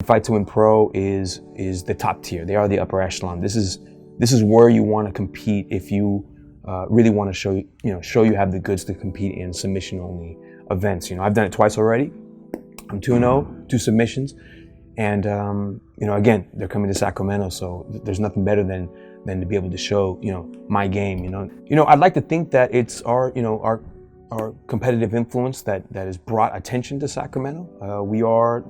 Fight to Win Pro is the top tier. They are the upper echelon. This is where you want to compete if you really want to show you have the goods to compete in submission only events. I've done it twice already. I'm 2-0, 2 submissions, and again, they're coming to Sacramento, so there's nothing better than to be able to show my game. I'd like to think that it's our competitive influence that has brought attention to Sacramento. We are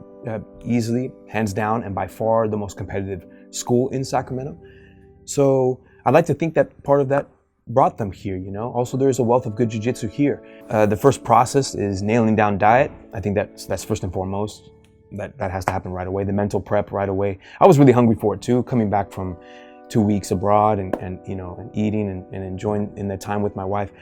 easily, hands down, and by far the most competitive school in Sacramento. So I'd like to think that part of that brought them here. Also, there's a wealth of good jiu-jitsu here. The first process is nailing down diet. I think that's first and foremost. That has to happen right away. The mental prep right away. I was really hungry for it too, coming back from 2 weeks abroad and eating and enjoying in the time with my wife.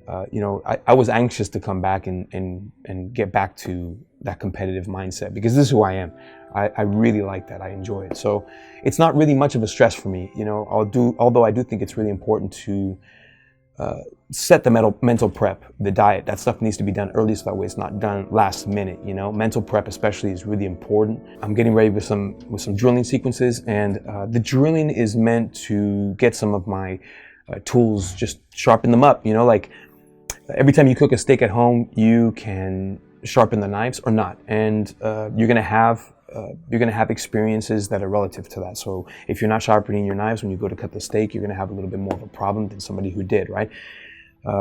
I was anxious to come back and get back to that competitive mindset, because this is who I am. I really like that. I enjoy it. So it's not really much of a stress for me. Although I do think it's really important to set the mental prep, the diet. That stuff needs to be done early, so that way it's not done last minute. Mental prep especially is really important. I'm getting ready with some drilling sequences, and the drilling is meant to get some of my tools, just sharpen them up. Like every time you cook a steak at home, you can sharpen the knives or not, and you're gonna have experiences that are relative to that. So if you're not sharpening your knives when you go to cut the steak, you're gonna have a little bit more of a problem than somebody who did, right?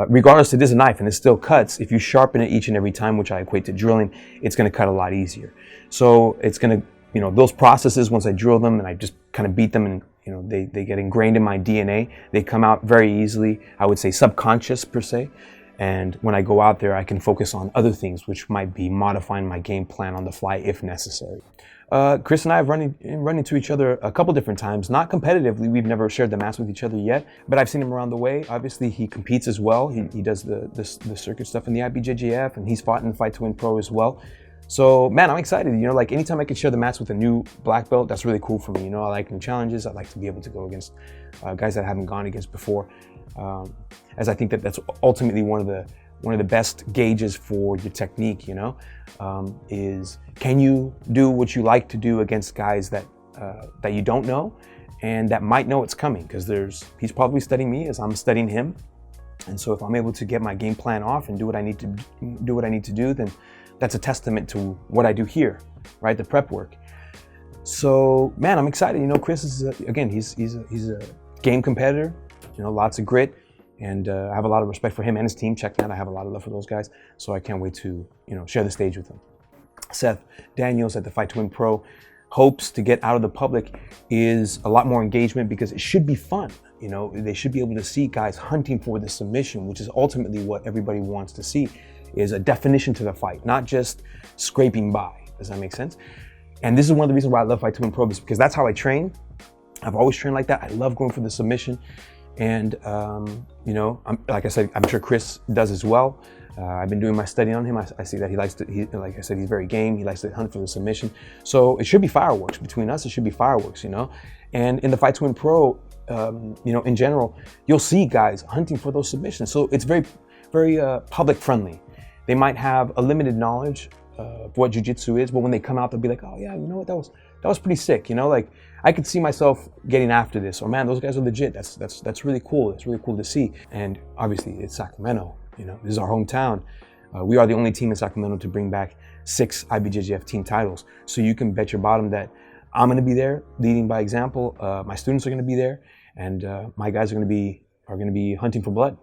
Regardless, it is a knife and it still cuts. If you sharpen it each and every time, which I equate to drilling, it's gonna cut a lot easier. So it's gonna, those processes, once I drill them and I just kind of beat them and they get ingrained in my DNA, they come out very easily, I would say subconscious per se. And when I go out there, I can focus on other things, which might be modifying my game plan on the fly if necessary. Chris and I have run into each other a couple different times, not competitively. We've never shared the mats with each other yet, but I've seen him around the way. Obviously, he competes as well. He does the circuit stuff in the IBJJF, and he's fought in the Fight to Win Pro as well. So, man, I'm excited. Like anytime I can share the mats with a new black belt, that's really cool for me. I like new challenges. I like to be able to go against guys that I haven't gone against before. As I think that's ultimately one of the best gauges for your technique, is can you do what you like to do against guys that you don't know and that might know it's coming, because he's probably studying me as I'm studying him. And so if I'm able to get my game plan off and do what I need to do, then that's a testament to what I do here, right? The prep work. So, man, I'm excited. Chris is again, he's a game competitor. Lots of grit, and I have a lot of respect for him and his team. Check that. I have a lot of love for those guys, so I can't wait to share the stage with them. Seth Daniels at the Fight to Win Pro hopes to get out of the public is a lot more engagement, because it should be fun. They should be able to see guys hunting for the submission, which is ultimately what everybody wants to see, is a definition to the fight, not just scraping by. Does that make sense? And this is one of the reasons why I love Fight to Win Pro, because that's how I train. I've always trained like that. I love going for the submission. And, like I said, I'm sure Chris does as well. I've been doing my study on him. I see that like I said, he's very game. He likes to hunt for the submission. So it should be fireworks between us. It should be fireworks, And in the Fight to Win Pro, in general, you'll see guys hunting for those submissions. So it's very, very public friendly. They might have a limited knowledge of what jiu-jitsu is, but when they come out, they'll be like, oh yeah, you know what, that was pretty sick. Like I could see myself getting after this, or man, those guys are legit. That's really cool. It's really cool to see. And obviously it's Sacramento, this is our hometown. We are the only team in Sacramento to bring back 6 IBJJF team titles. So you can bet your bottom that I'm going to be there leading by example. My students are going to be there, and my guys are going to be hunting for blood.